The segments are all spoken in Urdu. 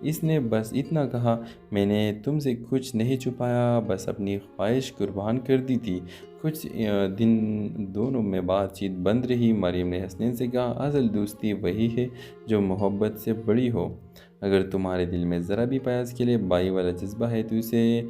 اس نے بس اتنا کہا، میں نے تم سے کچھ نہیں چھپایا، بس اپنی خواہش قربان کر دی تھی۔ کچھ دن دونوں میں بات چیت بند رہی۔ مریم نے حسنین سے کہا، اصل دوستی وہی ہے جو محبت سے بڑی ہو۔ اگر تمہارے دل میں ذرا بھی پیاس کے لیے بائی والا جذبہ ہے تو اسے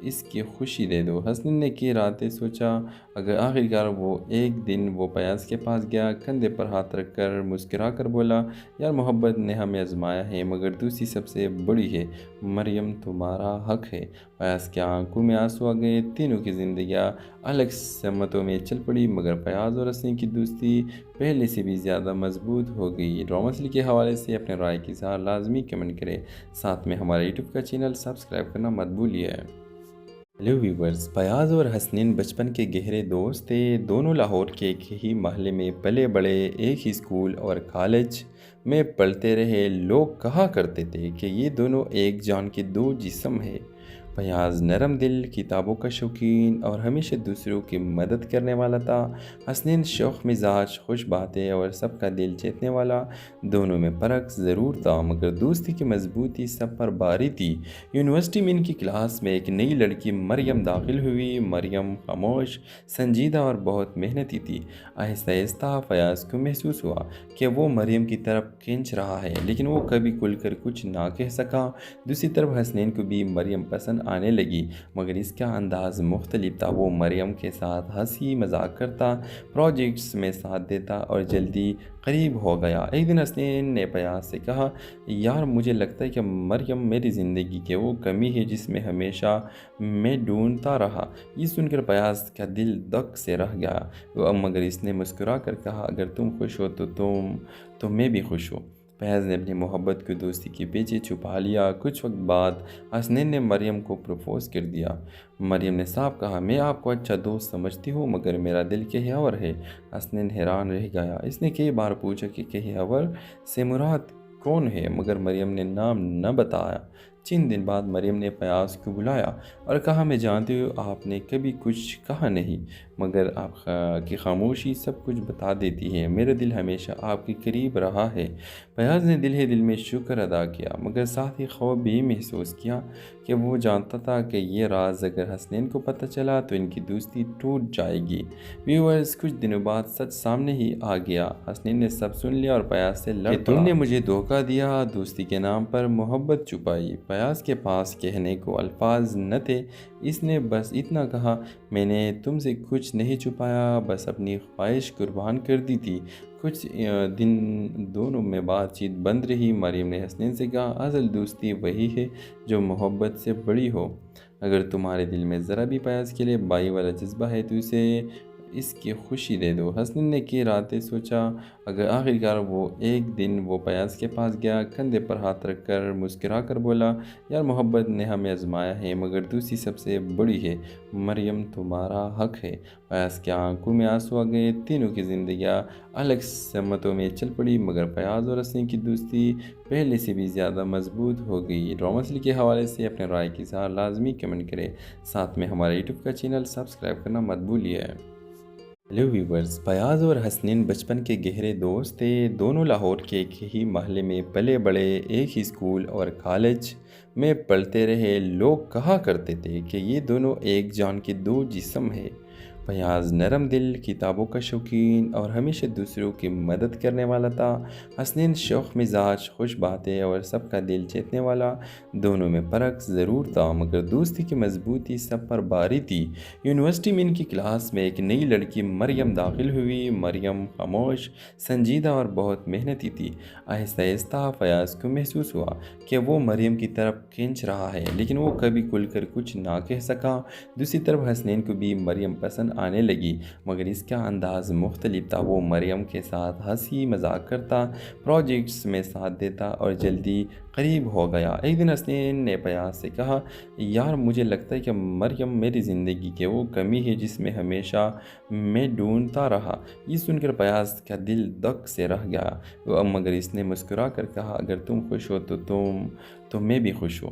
اس کی خوشی دے دو۔ حسنین نے کی راتیں سوچا، اگر آخرکار وہ ایک دن وہ پیاس کے پاس گیا، کندھے پر ہاتھ رکھ کر مسکرا کر بولا، یار محبت نے ہمیں آزمایا ہے مگر دوسری سب سے بڑی ہے، مریم تمہارا حق ہے۔ پیاس کی آنکھوں میں آنسو آ گئے، تینوں کی زندگیاں الگ سمتوں میں چل پڑی، مگر فیاض اور حسنین کی دوستی پہلے سے بھی زیادہ مضبوط ہو گئی۔ ڈرامہ سیریز کے حوالے سے اپنے رائے کی اظہار لازمی کمنٹ کریں، ساتھ میں ہمارے یوٹیوب کا چینل سبسکرائب کرنا مت بھولیے۔ ہیلو ویورز، فیاض اور حسنین بچپن کے گہرے دوست تھے۔ دونوں لاہور کے ایک ہی محلے میں پلے بڑے، ایک ہی اسکول اور کالج میں پڑھتے رہے۔ لوگ کہا کرتے تھے کہ یہ دونوں ایک جان کے دو جسم ہیں۔ فیاض نرم دل، کتابوں کا شوقین اور ہمیشہ دوسروں کی مدد کرنے والا تھا۔ حسنین شوخ مزاج، خوش باتیں اور سب کا دل جیتنے والا۔ دونوں میں فرق ضرور تھا مگر دوستی کی مضبوطی سب پر باری تھی۔ یونیورسٹی میں ان کی کلاس میں ایک نئی لڑکی مریم داخل ہوئی۔ مریم خاموش، سنجیدہ اور بہت محنتی تھی۔ آہستہ آہستہ فیاض کو محسوس ہوا کہ وہ مریم کی طرف کھینچ رہا ہے، لیکن وہ کبھی کھل کر کچھ نہ کہہ سکا۔ دوسری طرف حسنین کو بھی مریم پسند آنے لگی، مگر اس کا انداز مختلف تھا۔ وہ مریم کے ساتھ ہنسی مذاق کرتا، پروجیکٹس میں ساتھ دیتا اور جلدی قریب ہو گیا۔ ایک دن حسنین نے فیاض سے کہا، یار مجھے لگتا ہے کہ مریم میری زندگی کی وہ کمی ہے جس میں ہمیشہ میں ڈھونڈتا رہا۔ یہ سن کر فیاض کا دل دھک سے رہ گیا، مگر اس نے مسکرا کر کہا، اگر تم خوش ہو تو میں بھی خوش ہوں۔ فیاض نے اپنی محبت کو دوستی کے پیچھے چھپا لیا۔ کچھ وقت بعد حسنین نے مریم کو پروپوز کر دیا۔ مریم نے صاف کہا، میں آپ کو اچھا دوست سمجھتی ہوں مگر میرا دل کہیں اور ہے۔ حسنین حیران رہ گیا۔ اس نے کئی بار پوچھا کہ کہیں اور سے مراد کون ہے، مگر مریم نے نام نہ بتایا۔ چند دن بعد مریم نے فیاض کو بلایا اور کہا، میں جانتی ہوں آپ نے کبھی کچھ کہا نہیں، مگر آپ کی خاموشی سب کچھ بتا دیتی ہے۔ میرا دل ہمیشہ آپ کے قریب رہا ہے۔ فیاض نے دل ہی دل میں شکر ادا کیا، مگر ساتھ ہی خوف بھی محسوس کیا کہ وہ جانتا تھا کہ یہ راز اگر حسنین کو پتہ چلا تو ان کی دوستی ٹوٹ جائے گی۔ ویورز، کچھ دنوں بعد سچ سامنے ہی آ گیا۔ حسنین نے سب سن لیا اور فیاض سے لڑ پڑا کہ تم نے مجھے دھوکہ دیا، دوستی کے نام پر محبت چھپائی۔ فیاض کے پاس کہنے کو الفاظ نہ تھے۔ اس نے بس اتنا کہا، میں نے تم سے کچھ نہیں چھپایا، بس اپنی خواہش قربان کر دی تھی۔ کچھ دن دونوں میں بات چیت بند رہی۔ مریم نے حسنین سے کہا، اصل دوستی وہی ہے جو محبت سے بڑی ہو۔ اگر تمہارے دل میں ذرا بھی پیاس کے لیے بائی والا جذبہ ہے تو اسے اس کی خوشی دے دو۔ حسنین نے کی راتیں سوچا، اگر آخرکار وہ ایک دن وہ فیاض کے پاس گیا، کندھے پر ہاتھ رکھ کر مسکرا کر بولا، یار محبت نے ہمیں آزمایا ہے مگر دوسری سب سے بڑی ہے، مریم تمہارا حق ہے۔ فیاض کی آنکھوں میں آنسو آ گئے، تینوں کی زندگیاں الگ سمتوں میں چل پڑی، مگر فیاض اور حسنین کی دوستی پہلے سے بھی زیادہ مضبوط ہو گئی۔ ڈرامہ سیریز کے حوالے سے اپنے رائے کی اظہار لازمی کمنٹ کریں، ساتھ میں ہمارے یوٹیوب کا چینل سبسکرائب کرنا مت بھولیے۔ ہیلو ویورز، فیاض اور حسنین بچپن کے گہرے دوست تھے۔ دونوں لاہور کے ایک ہی محلے میں پلے بڑے، ایک ہی اسکول اور کالج میں پڑھتے رہے۔ لوگ کہا کرتے تھے کہ یہ دونوں ایک جان کے دو جسم ہیں۔ فیاض نرم دل، کتابوں کا شوقین اور ہمیشہ دوسروں کی مدد کرنے والا تھا۔ حسنین شوخ مزاج، خوش باتیں اور سب کا دل جیتنے والا۔ دونوں میں فرق ضرور تھا مگر دوستی کی مضبوطی سب پر باری تھی۔ یونیورسٹی میں ان کی کلاس میں ایک نئی لڑکی مریم داخل ہوئی۔ مریم خاموش، سنجیدہ اور بہت محنتی تھی۔ آہستہ آہستہ فیاض کو محسوس ہوا کہ وہ مریم کی طرف کھینچ رہا ہے، لیکن وہ کبھی کھل کر کچھ نہ کہہ سکا۔ دوسری طرف حسنین کو بھی مریم پسند آنے لگی، مگر اس کا انداز مختلف تھا۔ وہ مریم کے ساتھ ہنسی مذاق کرتا، پروجیکٹس میں ساتھ دیتا اور جلدی قریب ہو گیا۔ ایک دن حسنین نے فیاض سے کہا، یار مجھے لگتا ہے کہ مریم میری زندگی کی وہ کمی ہے جس میں ہمیشہ میں ڈھونڈتا رہا۔ یہ سن کر فیاض کا دل دھک سے رہ گیا، مگر اس نے مسکرا کر کہا، اگر تم خوش ہو تو میں بھی خوش ہوں۔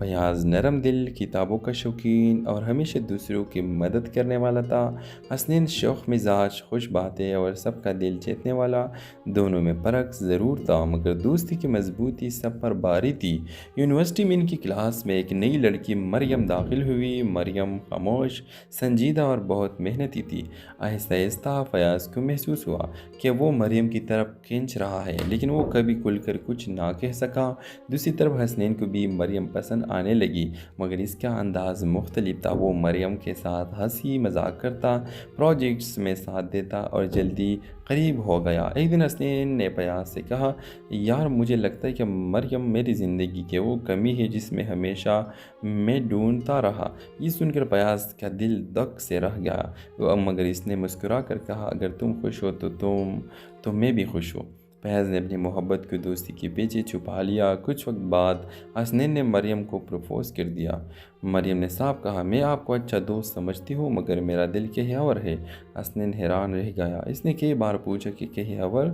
فیاض نرم دل، کتابوں کا شوقین اور ہمیشہ دوسروں کی مدد کرنے والا تھا۔ حسنین شوخ مزاج، خوش باتیں اور سب کا دل جیتنے والا۔ دونوں میں فرق ضرور تھا مگر دوستی کی مضبوطی سب پر باری تھی۔ یونیورسٹی میں ان کی کلاس میں ایک نئی لڑکی مریم داخل ہوئی۔ مریم خاموش، سنجیدہ اور بہت محنتی تھی۔ آہستہ آہستہ فیاض کو محسوس ہوا کہ وہ مریم کی طرف کھینچ رہا ہے، لیکن وہ کبھی کھل کر کچھ نہ کہہ سکا۔ دوسری طرف حسنین کو بھی مریم پسند آنے لگی، مگر اس کا انداز مختلف تھا۔ وہ مریم کے ساتھ ہنسی مذاق کرتا، پروجیکٹس میں ساتھ دیتا اور جلدی قریب ہو گیا۔ ایک دن حسنین نے فیاض سے کہا، یار مجھے لگتا ہے کہ مریم میری زندگی کی وہ کمی ہے جس میں ہمیشہ میں ڈھونڈتا رہا۔ یہ سن کر فیاض کا دل دھک سے رہ گیا، مگر اس نے مسکرا کر کہا، اگر تم خوش ہو تو میں بھی خوش ہوں۔ فیاض نے اپنی محبت کو دوستی کے پیچھے چھپا لیا۔ کچھ وقت بعد حسنین نے مریم کو پروپوز کر دیا۔ مریم نے صاف کہا، میں آپ کو اچھا دوست سمجھتی ہوں مگر میرا دل کہیں اور ہے۔ حسنین حیران رہ گیا۔ اس نے کئی بار پوچھا کہ کہیں اور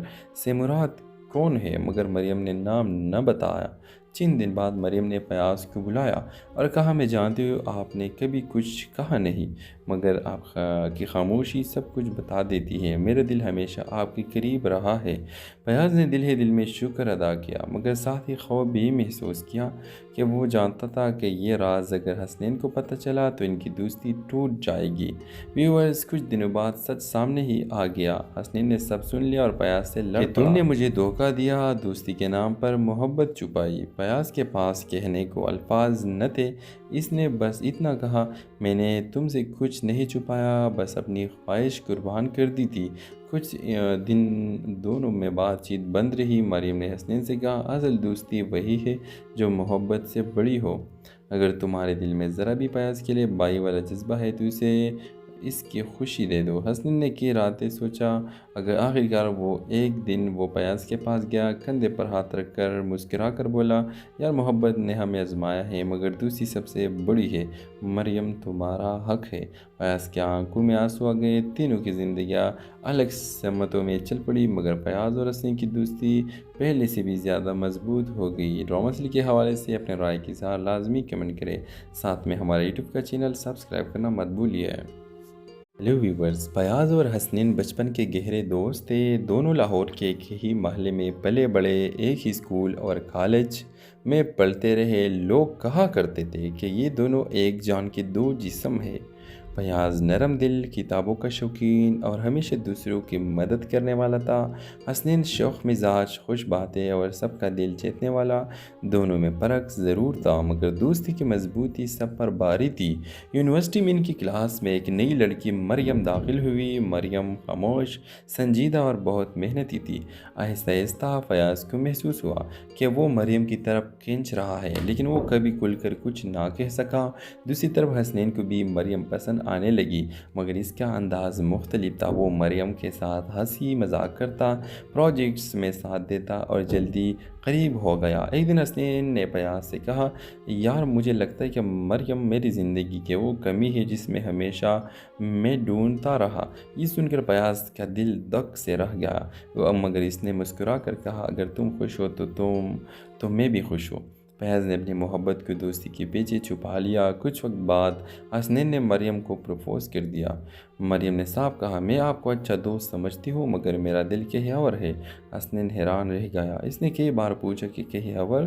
سے مراد کون ہے، مگر مریم نے نام نہ بتایا۔ چند دن بعد مریم نے فیاض کو بلایا اور کہا، میں جانتی ہوں آپ نے کبھی کچھ کہا نہیں، مگر آپ کی خاموشی سب کچھ بتا دیتی ہے۔ میرا دل ہمیشہ آپ کے قریب رہا ہے۔ فیاض نے دل ہی دل میں شکر ادا کیا، مگر ساتھ ہی خوف بھی محسوس کیا کہ وہ جانتا تھا کہ یہ راز اگر حسنین کو پتہ چلا تو ان کی دوستی ٹوٹ جائے گی۔ ویورز، کچھ دنوں بعد سچ سامنے ہی آ گیا۔ حسنین نے سب سن لیا اور فیاض سے لڑ پڑا کہ تم نے مجھے دھوکہ دیا، دوستی کے نام پر محبت چھپائی۔ فیاض کے پاس کہنے کو الفاظ نہ تھے۔ اس نے بس اتنا کہا، میں نے تم سے کچھ نہیں چھپایا، بس اپنی خواہش قربان کر دی تھی۔ کچھ دن دونوں میں بات چیت بند رہی۔ مریم نے حسنین سے کہا، اصل دوستی وہی ہے جو محبت سے بڑی ہو۔ اگر تمہارے دل میں ذرا بھی فیاض کے لیے بائی والا جذبہ ہے تو اسے اس کی خوشی دے دو۔ حسنین نے کئی راتیں سوچا، اگر آخرکار وہ ایک دن وہ فیاض کے پاس گیا، کندھے پر ہاتھ رکھ کر مسکرا کر بولا، یار محبت نے ہمیں آزمایا ہے مگر دوسری سب سے بڑی ہے، مریم تمہارا حق ہے۔ فیاض کی آنکھوں میں آنسو آ گئے۔ تینوں کی زندگیاں الگ سمتوں میں چل پڑی، مگر فیاض اور حسنین کی دوستی پہلے سے بھی زیادہ مضبوط ہو گئی۔ ڈرامہ سیریل کے حوالے سے اپنے رائے کی اظہار لازمی کمنٹ کریں، ساتھ میں ہمارے یوٹیوب کا چینل سبسکرائب کرنا مت بھولیے۔ ہیلو ویورز، فیاض اور حسنین بچپن کے گہرے دوست تھے۔ دونوں لاہور کے ایک ہی محلے میں پلے بڑے، ایک ہی اسکول اور کالج میں پڑھتے رہے۔ لوگ کہا کرتے تھے کہ یہ دونوں ایک جان کے دو جسم ہیں۔ فیاض نرم دل، کتابوں کا شوقین اور ہمیشہ دوسروں کی مدد کرنے والا تھا۔ حسنین شوخ مزاج، خوش باتیں اور سب کا دل جیتنے والا۔ دونوں میں فرق ضرور تھا مگر دوستی کی مضبوطی سب پر باری تھی۔ یونیورسٹی میں ان کی کلاس میں ایک نئی لڑکی مریم داخل ہوئی۔ مریم خاموش، سنجیدہ اور بہت محنتی تھی۔ آہستہ آہستہ فیاض کو محسوس ہوا کہ وہ مریم کی طرف کھینچ رہا ہے، لیکن وہ کبھی کھل کر کچھ نہ کہہ سکا۔ دوسری طرف حسنین کو بھی مریم پسند آنے لگی، مگر اس کا انداز مختلف تھا۔ وہ مریم کے ساتھ ہنسی مذاق کرتا، پروجیکٹس میں ساتھ دیتا اور جلدی قریب ہو گیا۔ ایک دن حسنین نے فیاض سے کہا، یار مجھے لگتا ہے کہ مریم میری زندگی کی وہ کمی ہے جس میں ہمیشہ میں ڈھونڈتا رہا۔ یہ سن کر فیاض کا دل دھک سے رہ گیا، مگر اس نے مسکرا کر کہا، اگر تم خوش ہو تو میں بھی خوش ہوں۔ فیاض نے اپنی محبت کو دوستی کے پیچھے چھپا لیا۔ کچھ وقت بعد حسنین نے مریم کو پروپوز کر دیا۔ مریم نے صاف کہا، میں آپ کو اچھا دوست سمجھتی ہوں مگر میرا دل کہیں اور ہے۔ حسنین حیران رہ گیا۔ اس نے کئی بار پوچھا کہ کہیں اور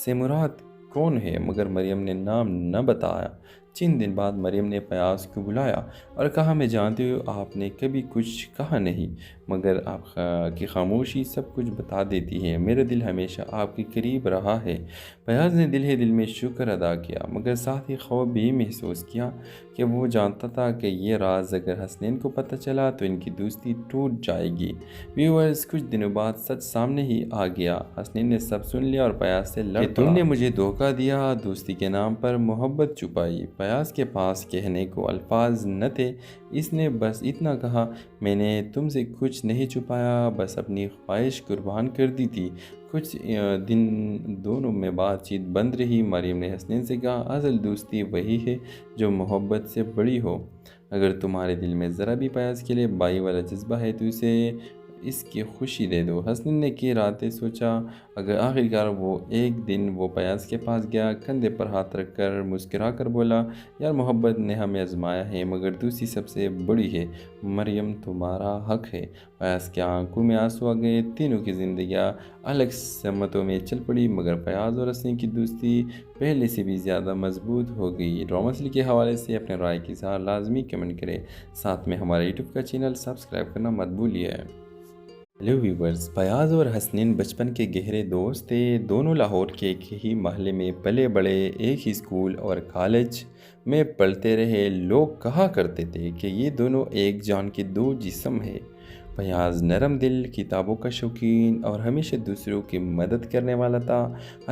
سے مراد کون ہے، مگر مریم نے نام نہ بتایا۔ چند دن بعد مریم نے فیاض کو بلایا اور کہا، میں جانتی ہوں آپ نے کبھی کچھ کہا نہیں، مگر آپ کی خاموشی سب کچھ بتا دیتی ہے۔ میرا دل ہمیشہ آپ کے قریب رہا ہے۔ فیاض نے دل ہی دل میں شکر ادا کیا، مگر ساتھ ہی خوف بھی محسوس کیا کہ وہ جانتا تھا کہ یہ راز اگر حسنین کو پتہ چلا تو ان کی دوستی ٹوٹ جائے گی۔ ویورز، کچھ دنوں بعد سچ سامنے ہی آ گیا۔ حسنین نے سب سن لیا اور فیاض سے لڑ پڑا کہ تم نے مجھے دھوکہ دیا، دوستی کے نام پر محبت چھپائی۔ فیاض کے پاس کہنے کو الفاظ نہ تھے۔ اس نے بس اتنا کہا، میں نے تم سے کچھ نہیں چھپایا، بس اپنی خواہش قربان کر دی تھی۔ کچھ دن دونوں میں بات چیت بند رہی۔ مریم نے حسنین سے کہا، اصل دوستی وہی ہے جو محبت سے بڑی ہو۔ اگر تمہارے دل میں ذرا بھی فیاض کے لیے بائی والا جذبہ ہے تو اسے اس کی خوشی دے دو۔ حسنین نے کی راتیں سوچا، اگر آخرکار وہ ایک دن وہ پیاز کے پاس گیا، کندھے پر ہاتھ رکھ کر مسکرا کر بولا، یار محبت نے ہمیں آزمایا ہے مگر دوسری سب سے بڑی ہے، مریم تمہارا حق ہے۔ پیاز کی آنکھوں میں آنسو آ گئے، تینوں کی زندگیاں الگ سمتوں میں چل پڑی، مگر پیاز اور حسنین کی دوستی پہلے سے بھی زیادہ مضبوط ہو گئی۔ ڈرامہ سیریل کے حوالے سے اپنے رائے کی اظہار لازمی کمنٹ کریں، ساتھ میں ہمارے یوٹیوب کا چینل سبسکرائب کرنا مت بھولیے۔ ہیلو ویورز، فیاض اور حسنین بچپن کے گہرے دوست تھے۔ دونوں لاہور کے ایک ہی محلے میں پلے بڑے، ایک ہی اسکول اور کالج میں پڑھتے رہے۔ لوگ کہا کرتے تھے کہ یہ دونوں ایک جان کے دو جسم ہیں۔ فیاض نرم دل، کتابوں کا شوقین اور ہمیشہ دوسروں کی مدد کرنے والا تھا۔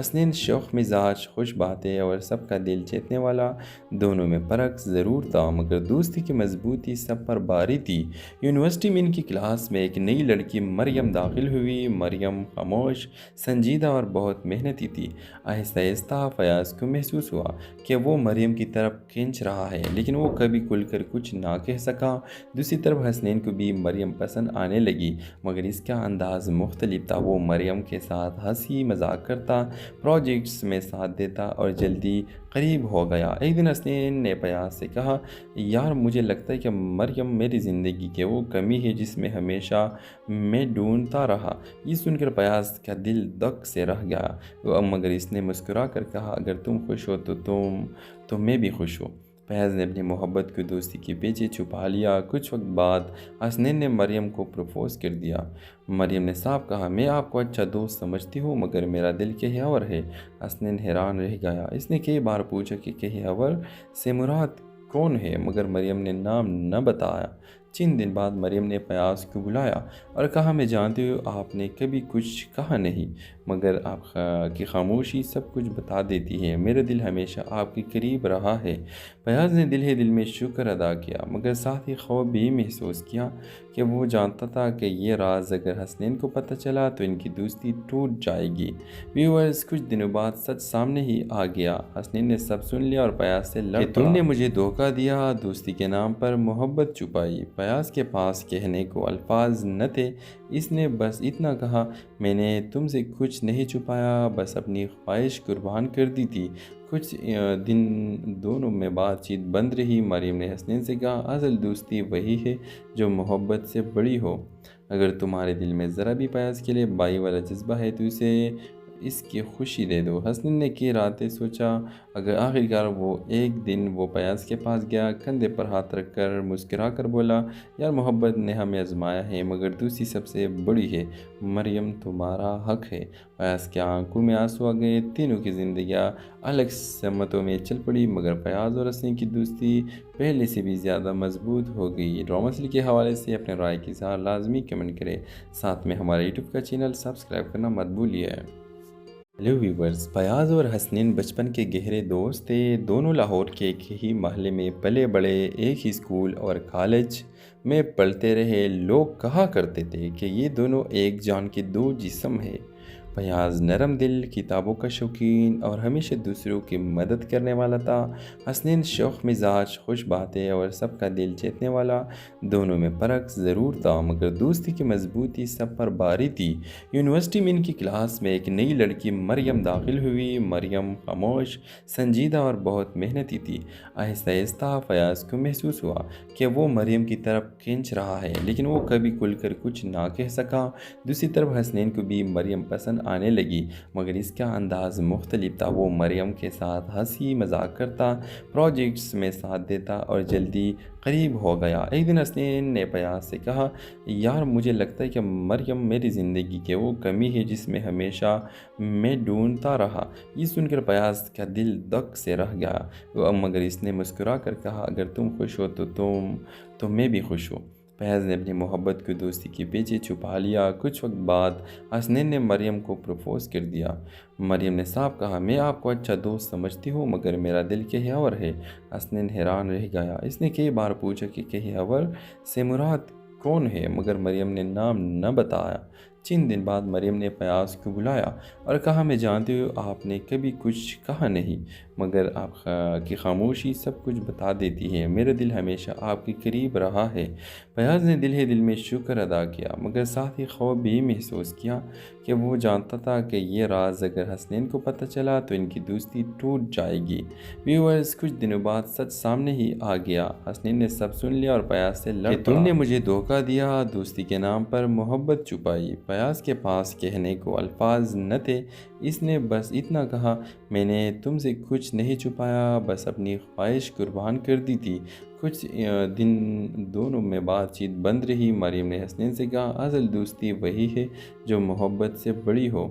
حسنین شوخ مزاج، خوش باتیں اور سب کا دل جیتنے والا۔ دونوں میں فرق ضرور تھا مگر دوستی کی مضبوطی سب پر بھاری تھی۔ یونیورسٹی میں ان کی کلاس میں ایک نئی لڑکی مریم داخل ہوئی۔ مریم خاموش، سنجیدہ اور بہت محنتی تھی۔ آہستہ آہستہ فیاض کو محسوس ہوا کہ وہ مریم کی طرف کھینچ رہا ہے، لیکن وہ کبھی کھل کر کچھ نہ کہہ سکا۔ دوسری طرف حسنین کو بھی مریم پسند آنے لگی، مگر اس کا انداز مختلف تھا۔ وہ مریم کے ساتھ ہنسی مذاق کرتا، پروجیکٹس میں ساتھ دیتا اور جلدی قریب ہو گیا۔ ایک دن حسنین نے فیاض سے کہا، یار مجھے لگتا ہے کہ مریم میری زندگی کی وہ کمی ہے جس میں ہمیشہ میں ڈھونڈتا رہا۔ یہ سن کر فیاض کا دل دھک سے رہ گیا، مگر اس نے مسکرا کر کہا، اگر تم خوش ہو تو میں بھی خوش ہوں۔ فیاض نے اپنی محبت کو دوستی کے پیچھے چھپا لیا۔ کچھ وقت بعد حسنین نے مریم کو پروپوز کر دیا۔ مریم نے صاف کہا، میں آپ کو اچھا دوست سمجھتی ہوں مگر میرا دل کہیں اور ہے۔ حسنین حیران رہ گیا۔ اس نے کئی بار پوچھا کہ کہیں اور سے مراد کون ہے، مگر مریم نے نام نہ بتایا۔ چند دن بعد مریم نے فیاض کو بلایا اور کہا، میں جانتی ہوں آپ نے کبھی کچھ کہا نہیں، مگر آپ کی خاموشی سب کچھ بتا دیتی ہے۔ میرا دل ہمیشہ آپ کے قریب رہا ہے۔ فیاض نے دل ہی دل میں شکر ادا کیا، مگر ساتھ ہی خوف بھی محسوس کیا کہ وہ جانتا تھا کہ یہ راز اگر حسنین کو پتہ چلا تو ان کی دوستی ٹوٹ جائے گی۔ ویورز، کچھ دنوں بعد سچ سامنے ہی آ گیا۔ حسنین نے سب سن لیا اور فیاض سے لڑ پڑا کہ تم نے مجھے دھوکہ دیا، دوستی کے نام پر محبت چھپائی۔ فیاض کے پاس کہنے کو الفاظ نہ تھے۔ اس نے بس اتنا کہا، میں نے تم سے کچھ نہیں چھپایا، بس اپنی خواہش قربان کر دی تھی۔ کچھ دن دونوں میں بات چیت بند رہی۔ مریم نے حسنین سے کہا، اصل دوستی وہی ہے جو محبت سے بڑی ہو۔ اگر تمہارے دل میں ذرا بھی فیاض کے لیے بھائی والا جذبہ ہے تو اسے اس کی خوشی دے دو۔ حسنین نے کی راتیں سوچا، اگر آخرکار وہ ایک دن وہ فیاض کے پاس گیا، کندھے پر ہاتھ رکھ کر مسکرا کر بولا، یار محبت نے ہمیں آزمایا ہے مگر دوسری سب سے بڑی ہے، مریم تمہارا حق ہے۔ فیاض کی آنکھوں میں آنسو آ گئے، تینوں کی زندگیاں الگ سمتوں میں چل پڑی، مگر فیاض اور حسنین کی دوستی پہلے سے بھی زیادہ مضبوط ہو گئی۔ ڈرامہ سیریل کے حوالے سے اپنے رائے کی اظہار لازمی کمنٹ کریں، ساتھ میں ہمارے یوٹیوب کا چینل سبسکرائب کرنا مت بھولیے۔ ہیلو ویورز، فیاض اور حسنین بچپن کے گہرے دوست تھے۔ دونوں لاہور کے ایک ہی محلے میں پلے بڑے، ایک ہی اسکول اور کالج میں پڑھتے رہے۔ لوگ کہا کرتے تھے کہ یہ دونوں ایک جان کے دو جسم ہیں۔ فیاض نرم دل، کتابوں کا شوقین اور ہمیشہ دوسروں کی مدد کرنے والا تھا۔ حسنین شوخ مزاج، خوش باتیں اور سب کا دل جیتنے والا۔ دونوں میں فرق ضرور تھا مگر دوستی کی مضبوطی سب پر بھاری تھی۔ یونیورسٹی میں ان کی کلاس میں ایک نئی لڑکی مریم داخل ہوئی۔ مریم خاموش، سنجیدہ اور بہت محنتی تھی۔ آہستہ آہستہ فیاض کو محسوس ہوا کہ وہ مریم کی طرف کھینچ رہا ہے، لیکن وہ کبھی کھل کر کچھ نہ کہہ سکا۔ دوسری طرف حسنین کو بھی مریم پسند آنے لگی، مگر اس کا انداز مختلف تھا۔ وہ مریم کے ساتھ ہنسی مذاق کرتا، پروجیکٹس میں ساتھ دیتا اور جلدی قریب ہو گیا۔ ایک دن حسنین نے فیاض سے کہا، یار مجھے لگتا ہے کہ مریم میری زندگی کی وہ کمی ہے جس میں ہمیشہ میں ڈھونڈتا رہا۔ یہ سن کر فیاض کا دل دھک سے رہ گیا، مگر اس نے مسکرا کر کہا، اگر تم خوش ہو تو میں بھی خوش ہوں۔ فیاض نے اپنی محبت کو دوستی کے پیچھے چھپا لیا۔ کچھ وقت بعد حسنین نے مریم کو پروپوز کر دیا۔ مریم نے صاف کہا، میں آپ کو اچھا دوست سمجھتی ہوں مگر میرا دل کہیں اور ہے۔ حسنین حیران رہ گیا۔ اس نے کئی بار پوچھا کہ کہیں اور سے مراد کون ہے، مگر مریم نے نام نہ بتایا۔ چند دن بعد مریم نے فیاض کو بلایا اور کہا میں جانتی ہوں آپ نے کبھی کچھ کہا نہیں، مگر آپ کی خاموشی سب کچھ بتا دیتی ہے۔ میرا دل ہمیشہ آپ کے قریب رہا ہے۔ فیاض نے دل ہی دل میں شکر ادا کیا، مگر ساتھ ہی خوف بھی محسوس کیا کہ وہ جانتا تھا کہ یہ راز اگر حسنین کو پتہ چلا تو ان کی دوستی ٹوٹ جائے گی۔ ویورز، کچھ دنوں بعد سچ سامنے ہی آ گیا۔ حسنین نے سب سن لیا اور فیاض سے لڑ پڑا۔ تم نے مجھے دھوکہ دیا، دوستی کے نام پر محبت چھپائی۔ فیاض کے پاس کہنے کو الفاظ نہ تھے۔ اس نے بس اتنا کہا، میں نے تم سے کچھ نہیں چھپایا، بس اپنی خواہش قربان کر دی تھی۔ کچھ دن دونوں میں بات چیت بند رہی۔ مریم نے حسنین سے کہا، اصل دوستی وہی ہے جو محبت سے بڑی ہو۔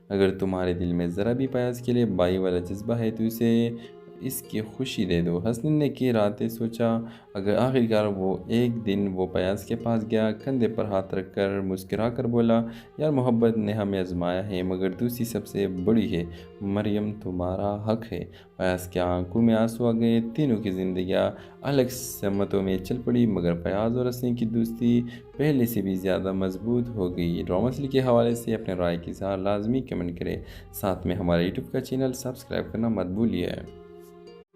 اگر تمہارے دل میں ذرا بھی فیاض کے لیے بائی والا جذبہ ہے تو اسے اس کی خوشی دے دو۔ حسنین نے کی راتیں سوچا، اگر آخرکار وہ ایک دن وہ فیاض کے پاس گیا، کندھے پر ہاتھ رکھ کر مسکرا کر بولا، یار محبت نے ہمیں آزمایا ہے مگر دوسری سب سے بڑی ہے، مریم تمہارا حق ہے۔ فیاض کی آنکھوں میں آنسو آ گئے، تینوں کی زندگیاں الگ سمتوں میں چل پڑی، مگر فیاض اور حسنین کی دوستی پہلے سے بھی زیادہ مضبوط ہو گئی۔ ڈرامہ سیریل کے حوالے سے اپنے رائے کی اظہار لازمی کمنٹ کریں، ساتھ میں ہمارے یوٹیوب کا چینل سبسکرائب کرنا مت بھولیے۔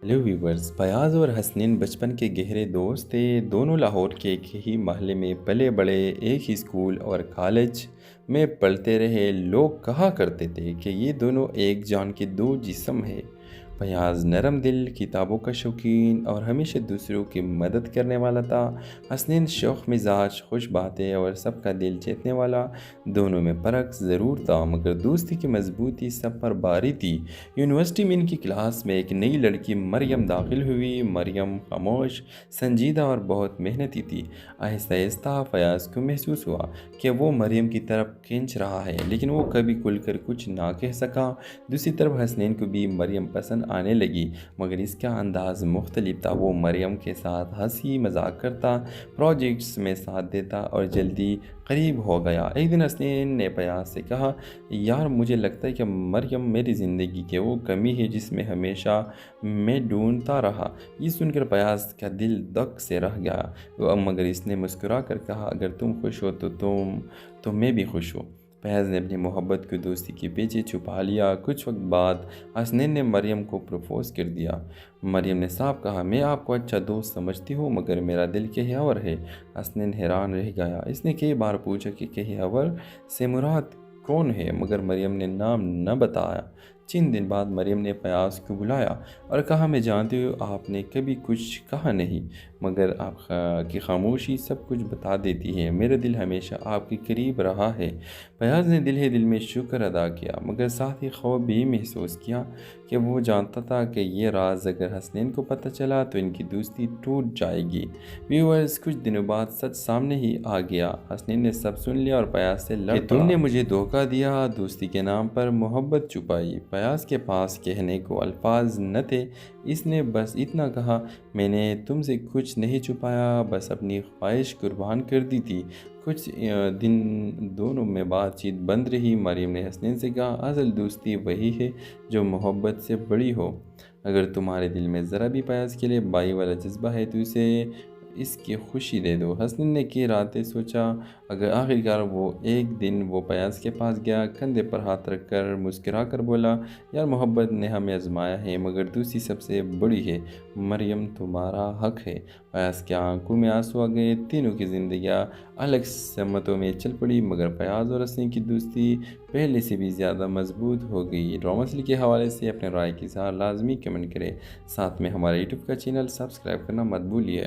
ہیلو ویورز، فیاض اور حسنین بچپن کے گہرے دوست تھے۔ دونوں لاہور کے ایک ہی محلے میں پلے بڑے، ایک ہی اسکول اور کالج میں پڑھتے رہے۔ لوگ کہا کرتے تھے کہ یہ دونوں ایک جان کے دو جسم ہیں۔ فیاض نرم دل، کتابوں کا شوقین اور ہمیشہ دوسروں کی مدد کرنے والا تھا۔ حسنین شوخ مزاج، خوش باتیں اور سب کا دل جیتنے والا۔ دونوں میں فرق ضرور تھا مگر دوستی کی مضبوطی سب پر باری تھی۔ یونیورسٹی میں ان کی کلاس میں ایک نئی لڑکی مریم داخل ہوئی۔ مریم خاموش، سنجیدہ اور بہت محنتی تھی۔ آہستہ آہستہ فیاض کو محسوس ہوا کہ وہ مریم کی طرف کھینچ رہا ہے، لیکن وہ کبھی کھل کر کچھ نہ کہہ سکا۔ دوسری طرف حسنین کو بھی مریم پسند آنے لگی، مگر اس کا انداز مختلف تھا۔ وہ مریم کے ساتھ ہنسی مذاق کرتا، پروجیکٹس میں ساتھ دیتا اور جلدی قریب ہو گیا۔ ایک دن حسنین نے فیاض سے کہا، یار مجھے لگتا ہے کہ مریم میری زندگی کی وہ کمی ہے جس میں ہمیشہ میں ڈھونڈتا رہا۔ یہ سن کر فیاض کا دل دھک سے رہ گیا، مگر اس نے مسکرا کر کہا، اگر تم خوش ہو تو میں بھی خوش ہوں۔ فیاض نے اپنی محبت کو دوستی کے پیچھے چھپا لیا۔ کچھ وقت بعد حسنین نے مریم کو پروپوز کر دیا۔ مریم نے صاف کہا، میں آپ کو اچھا دوست سمجھتی ہوں مگر میرا دل کہیں اور ہے۔ حسنین حیران رہ گیا۔ اس نے کئی بار پوچھا کہ کہیں اور سے مراد کون ہے، مگر مریم نے نام نہ بتایا۔ چند دن بعد مریم نے فیاض کو بلایا اور کہا، میں جانتی ہوں آپ نے کبھی کچھ کہا نہیں، مگر آپ کی خاموشی سب کچھ بتا دیتی ہے۔ میرا دل ہمیشہ آپ کے قریب رہا ہے۔ فیاض نے دل ہی دل میں شکر ادا کیا، مگر ساتھ ہی خوف بھی محسوس کیا کہ وہ جانتا تھا کہ یہ راز اگر حسنین کو پتہ چلا تو ان کی دوستی ٹوٹ جائے گی۔ ویورز، کچھ دنوں بعد سچ سامنے ہی آ گیا۔ حسنین نے سب سن لیا اور فیاض سے لڑ پڑا۔ تم نے مجھے دھوکہ دیا، دوستی کے نام پر محبت چھپائی۔ فیاض کے پاس کہنے کو الفاظ نہ تھے۔ اس نے بس اتنا کہا، میں نے تم سے کچھ نہیں چھپایا، بس اپنی خواہش قربان کر دی تھی۔ کچھ دن دونوں میں بات چیت بند رہی۔ مریم نے حسنین سے کہا، اصل دوستی وہی ہے جو محبت سے بڑی ہو۔ اگر تمہارے دل میں ذرا بھی فیاض کے لیے بائی والا جذبہ ہے تو اسے اس کی خوشی دے دو۔ حسنین نے کی راتیں سوچا، اگر آخرکار وہ ایک دن وہ فیاض کے پاس گیا، کندھے پر ہاتھ رکھ کر مسکرا کر بولا، یار محبت نے ہمیں آزمایا ہے مگر دوسری سب سے بڑی ہے، مریم تمہارا حق ہے۔ فیاض کی آنکھوں میں آنسو آ گئے، تینوں کی زندگیاں الگ سمتوں میں چل پڑی، مگر فیاض اور حسنین کی دوستی پہلے سے بھی زیادہ مضبوط ہو گئی۔ ڈرامہ سیریل کے حوالے سے اپنے رائے کی اظہار لازمی کمنٹ کریں، ساتھ میں ہمارے یوٹیوب کا چینل سبسکرائب کرنا مت بھولیے۔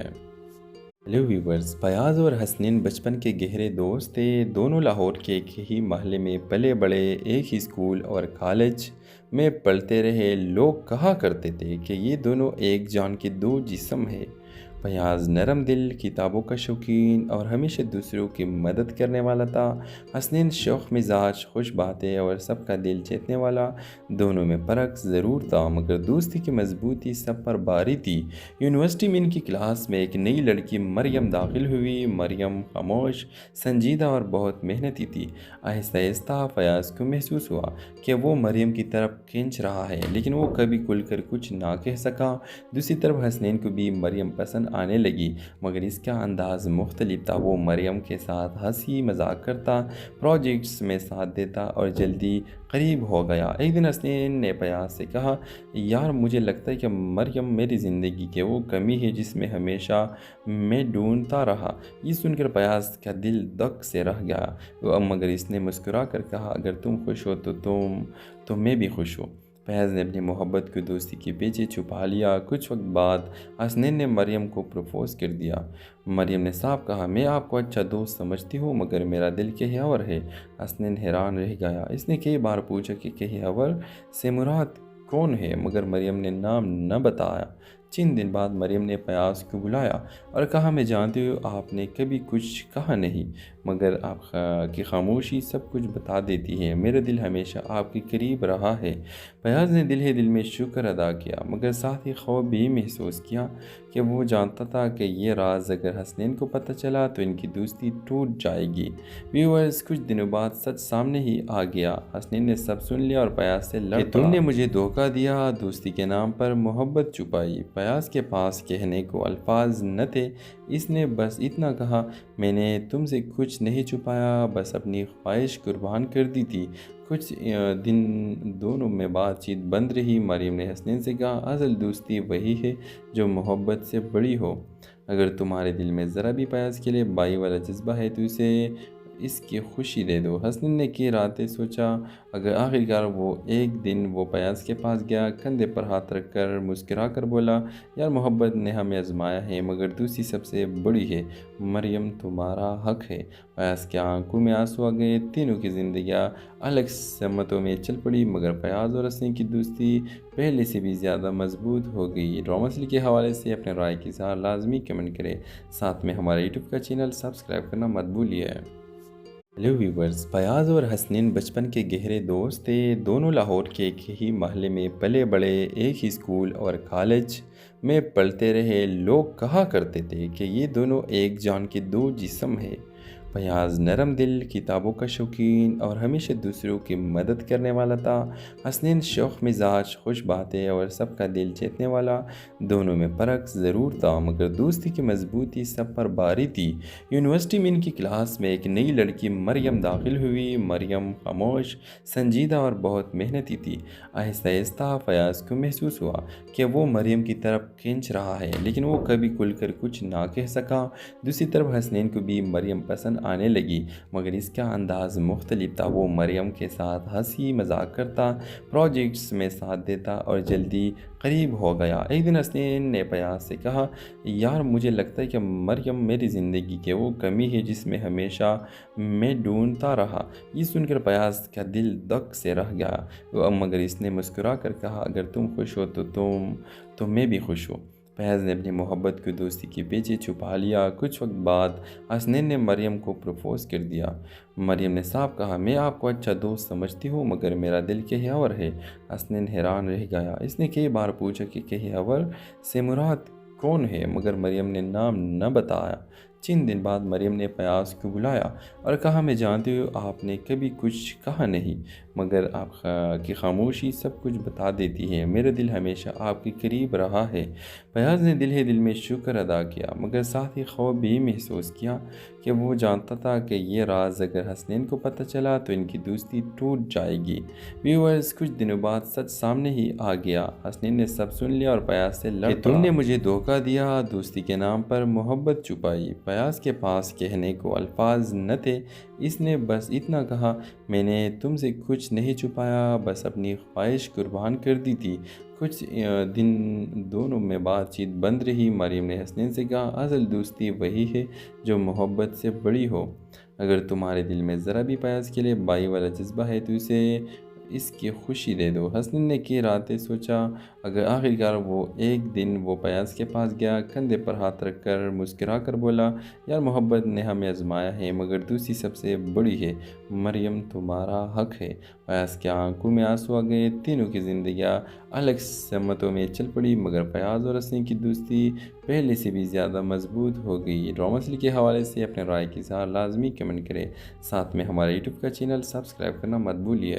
ہیلو ویورز، فیاض اور حسنین بچپن کے گہرے دوست تھے۔ دونوں لاہور کے ایک ہی محلے میں پلے بڑے، ایک ہی اسکول اور کالج میں پڑھتے رہے۔ لوگ کہا کرتے تھے کہ یہ دونوں ایک جان کے دو جسم ہیں۔ فیاض نرم دل، کتابوں کا شوقین اور ہمیشہ دوسروں کی مدد کرنے والا تھا۔ حسنین شوخ مزاج، خوش باتیں اور سب کا دل جیتنے والا۔ دونوں میں فرق ضرور تھا مگر دوستی کی مضبوطی سب پر باری تھی۔ یونیورسٹی میں ان کی کلاس میں ایک نئی لڑکی مریم داخل ہوئی۔ مریم خاموش، سنجیدہ اور بہت محنتی تھی۔ آہستہ آہستہ فیاض کو محسوس ہوا کہ وہ مریم کی طرف کھینچ رہا ہے، لیکن وہ کبھی کھل کر کچھ نہ کہہ سکا۔ دوسری طرف حسنین کو بھی مریم پسند آنے لگی مگر اس کا انداز مختلف تھا۔ وہ مریم کے ساتھ ہنسی مذاق کرتا، پروجیکٹس میں ساتھ دیتا اور جلدی قریب ہو گیا۔ ایک دن حسنین نے پیاز سے کہا، یار مجھے لگتا ہے کہ مریم میری زندگی کی وہ کمی ہے جس میں ہمیشہ میں ڈھونڈتا رہا۔ یہ سن کر پیاز کا دل دھک سے رہ گیا مگر اس نے مسکرا کر کہا، اگر تم خوش ہو تو میں بھی خوش ہوں۔ پیاز نے اپنی محبت کو دوستی کے پیچھے چھپا لیا۔ کچھ وقت بعد حسنین نے مریم کو پروپوز کر دیا۔ مریم نے صاف کہا، میں آپ کو اچھا دوست سمجھتی ہوں مگر میرا دل کہیں اور ہے۔ حسنین حیران رہ گیا۔ اس نے کئی بار پوچھا کہ کہیں اور سے مراد کون ہے مگر مریم نے نام نہ بتایا۔ چند دن بعد مریم نے پیاز کو بلایا اور کہا، میں جانتی ہوں آپ نے کبھی کچھ کہا نہیں مگر آپ کی خاموشی سب کچھ بتا دیتی ہے۔ میرا دل ہمیشہ آپ کے قریب رہا ہے۔ پیاز نے دل ہی دل میں شکر ادا کیا مگر ساتھ ہی خوف بھی محسوس کیا کہ وہ جانتا تھا کہ یہ راز اگر حسنین کو پتہ چلا تو ان کی دوستی ٹوٹ جائے گی۔ ویورز، کچھ دنوں بعد سچ سامنے ہی آ گیا۔ حسنین نے سب سن لیا اور پیاز سے لڑ پڑا، تم نے مجھے دھوکہ دیا، دوستی کے نام پر محبت چھپائی۔ پیاز کے پاس کہنے کو الفاظ نہ تھے۔ اس نے بس اتنا کہا، میں نے تم سے کچھ نہیں چھپایا، بس اپنی خواہش قربان کر دی تھی۔ کچھ دن دونوں میں بات چیت بند رہی۔ مریم نے حسنین سے کہا، اصل دوستی وہی ہے جو محبت سے بڑی ہو۔ اگر تمہارے دل میں ذرا بھی پیاز کے لیے بائی والا جذبہ ہے تو اس کی خوشی دے دو۔ حسنین نے کئی راتیں سوچا اگر آخرکار ایک دن وہ پیاز کے پاس گیا، کندھے پر ہاتھ رکھ کر مسکرا کر بولا، یار محبت نے ہمیں آزمایا ہے مگر دوسری سب سے بڑی ہے، مریم تمہارا حق ہے۔ پیاز کی آنکھوں میں آنسو آ گئے۔ تینوں کی زندگیاں الگ سمتوں میں چل پڑی مگر پیاز اور حسنین کی دوستی پہلے سے بھی زیادہ مضبوط ہو گئی۔ ڈرامہ سیریل کے حوالے سے اپنے رائے کی اظہار لازمی کمنٹ کریں، ساتھ میں ہمارے یوٹیوب کا چینل سبسکرائب کرنا مت بھولیے۔ ہیلو ویورز، پیاز اور حسنین بچپن کے گہرے دوست تھے۔ دونوں لاہور کے ایک ہی محلے میں پلے بڑے، ایک ہی اسکول اور کالج میں پڑھتے رہے۔ لوگ کہا کرتے تھے کہ یہ دونوں ایک جان کے دو جسم ہیں۔ پیاز نرم دل، کتابوں کا شوقین اور ہمیشہ دوسروں کی مدد کرنے والا تھا۔ حسنین شوخ مزاج، خوش باتیں اور سب کا دل جیتنے والا۔ دونوں میں فرق ضرور تھا مگر دوستی کی مضبوطی سب پر باری تھی۔ یونیورسٹی میں ان کی کلاس میں ایک نئی لڑکی مریم داخل ہوئی۔ مریم خاموش، سنجیدہ اور بہت محنتی تھی۔ آہستہ آہستہ پیاز کو محسوس ہوا کہ وہ مریم کی طرف کھینچ رہا ہے لیکن وہ کبھی کھل کر کچھ نہ کہہ سکا۔ دوسری طرف حسنین کو بھی مریم پسند آنے لگی مگر اس کا انداز مختلف تھا۔ وہ مریم کے ساتھ ہنسی مذاق کرتا، پروجیکٹس میں ساتھ دیتا اور جلدی قریب ہو گیا۔ ایک دن حسنین نے پیاز سے کہا، یار مجھے لگتا ہے کہ مریم میری زندگی کی وہ کمی ہے جس میں ہمیشہ میں ڈھونڈتا رہا۔ یہ سن کر پیاز کا دل دھک سے رہ گیا مگر اس نے مسکرا کر کہا، اگر تم خوش ہو تو میں بھی خوش ہوں۔ پیاز نے اپنی محبت کو دوستی کے پیچھے چھپا لیا۔ کچھ وقت بعد حسنین نے مریم کو پروپوز کر دیا۔ مریم نے صاف کہا، میں آپ کو اچھا دوست سمجھتی ہوں مگر میرا دل کہیں اور ہے۔ حسنین حیران رہ گیا۔ اس نے کئی بار پوچھا کہ کہیں اور سے مراد کون ہے مگر مریم نے نام نہ بتایا۔ چند دن بعد مریم نے پیاز کو بلایا اور کہا، میں جانتی ہوں آپ نے کبھی کچھ کہا نہیں مگر آپ کی خاموشی سب کچھ بتا دیتی ہے۔ میرا دل ہمیشہ آپ کے قریب رہا ہے۔ پیاز نے دل ہی دل میں شکر ادا کیا مگر ساتھ ہی خوف بھی محسوس کیا کہ وہ جانتا تھا کہ یہ راز اگر حسنین کو پتہ چلا تو ان کی دوستی ٹوٹ جائے گی۔ ویورز، کچھ دنوں بعد سچ سامنے ہی آ گیا۔ حسنین نے سب سن لیا اور پیاز سے لڑ پڑا، تم نے مجھے دھوکہ دیا، دوستی کے نام پر محبت چھپائی۔ پیاز کے پاس کہنے کو الفاظ نہ تھے۔ اس نے بس اتنا کہا، میں نے تم سے کچھ نہیں چھپایا، بس اپنی خواہش قربان کر دی تھی۔ کچھ دن دونوں میں بات چیت بند رہی۔ مریم نے حسنین سے کہا، اصل دوستی وہی ہے جو محبت سے بڑی ہو۔ اگر تمہارے دل میں ذرا بھی پیاز کے لیے بائی والا جذبہ ہے تو اس کی خوشی دے دو۔ حسنین نے کئی راتیں سوچا اگر آخرکار ایک دن وہ پیاز کے پاس گیا، کندھے پر ہاتھ رکھ کر مسکرا کر بولا، یار محبت نے ہمیں آزمایا ہے مگر دوسری سب سے بڑی ہے، مریم تمہارا حق ہے۔ پیاز کی آنکھوں میں آنسو آ گئے۔ تینوں کی زندگیاں الگ سمتوں میں چل پڑی مگر پیاز اور حسنین کی دوستی پہلے سے بھی زیادہ مضبوط ہو گئی۔ ڈرامہ سیریل کے حوالے سے اپنے رائے کی اظہار لازمی کمنٹ کریں، ساتھ میں ہمارے یوٹیوب کا چینل سبسکرائب کرنا مت بھولیے۔